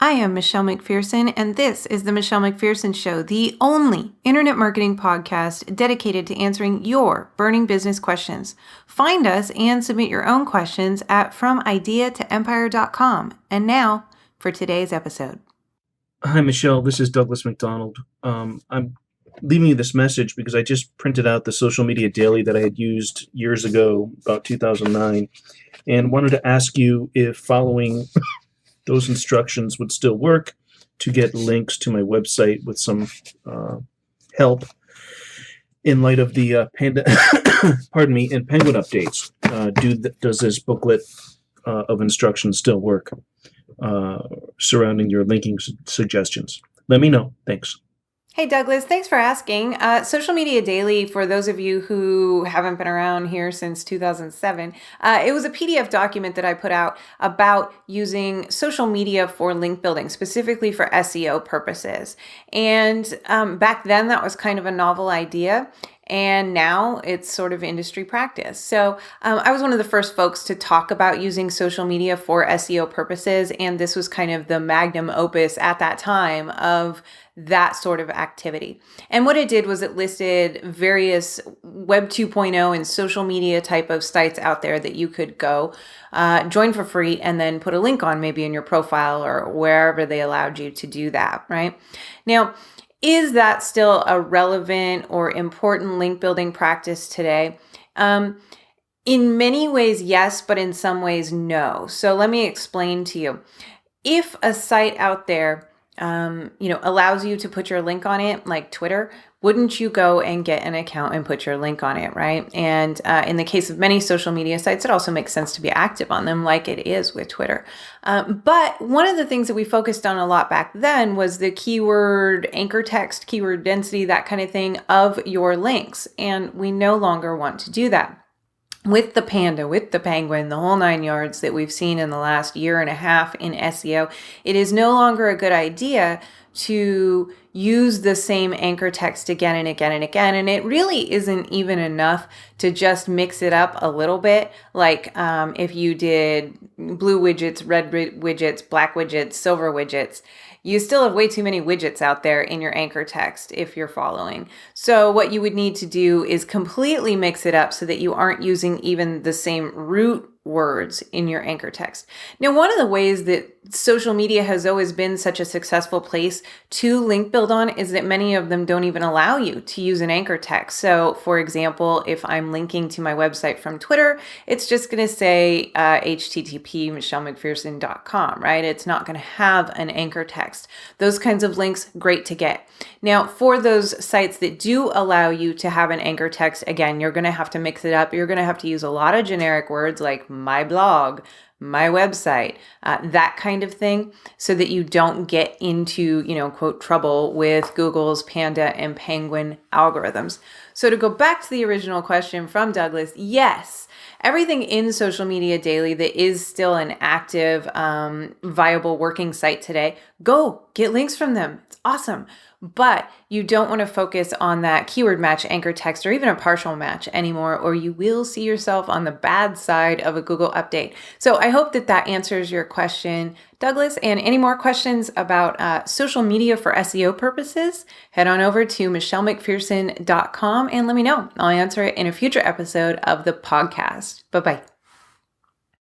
I am Michelle McPherson, and this is the Michelle McPherson Show, the only internet marketing podcast dedicated to answering your burning business questions. Find us and submit your own questions at FromIdeaToEmpire.com. And now for today's episode. Hi, Michelle. This is Douglas McDonald. I'm leaving you this message because I just printed out the social media daily that I had used years ago, about 2009, and wanted to ask you if following those instructions would still work to get links to my website with some help in light of the Penguin updates. Does this booklet of instructions still work surrounding your linking suggestions? Let me know. Thanks. Hey, Douglas, thanks for asking. Social Media Daily, for those of you who haven't been around here since 2007, it was a PDF document that I put out about using social media for link building, specifically for SEO purposes. And back then, that was kind of a novel idea. And now it's sort of industry practice. So I was one of the first folks to talk about using social media for SEO purposes. And this was kind of the magnum opus at that time of that sort of activity. And what it did was it listed various Web 2.0 and social media type of sites out there that you could go join for free and then put a link on maybe in your profile or wherever they allowed you to do that, right? Now, is that still a relevant or important link building practice today? In many ways, yes, but in some ways, no. So let me explain to you. If a site out there, allows you to put your link on it, like Twitter, wouldn't you go and get an account and put your link on it, right? And in the case of many social media sites, it also makes sense to be active on them like it is with Twitter. But one of the things that we focused on a lot back then was the keyword anchor text, keyword density, that kind of thing of your links. And we no longer want to do that. With the panda, with the penguin, the whole 9 yards that we've seen in the last year and a half in SEO, it is no longer a good idea to use the same anchor text again and again and again. And it really isn't even enough to just mix it up a little bit. Like if you did blue widgets, red widgets, black widgets, silver widgets, you still have way too many widgets out there in your anchor text if you're following. So what you would need to do is completely mix it up so that you aren't using even the same root words in your anchor text. Now, one of the ways that social media has always been such a successful place to link build on is that many of them don't even allow you to use an anchor text. So for example, if I'm linking to my website from Twitter, it's just going to say http michellemcpherson.com, right? It's not going to have an anchor text. Those kinds of links, great to get. Now, for those sites that do allow you to have an anchor text, again, you're going to have to mix it up. You're going to have to use a lot of generic words like my blog, my website, that kind of thing, so that you don't get into, quote, trouble with Google's Panda and Penguin algorithms. So to go back to the original question from Douglas, yes, everything in Social Media Daily that is still an active, viable working site today, go get links from them. It's awesome. But you don't want to focus on that keyword match anchor text or even a partial match anymore, or you will see yourself on the bad side of a Google update. So I hope that answers your question, Douglas. And any more questions about social media for SEO purposes, head on over to michellemcpherson.com and let me know. I'll answer it in a future episode of the podcast. Bye-bye.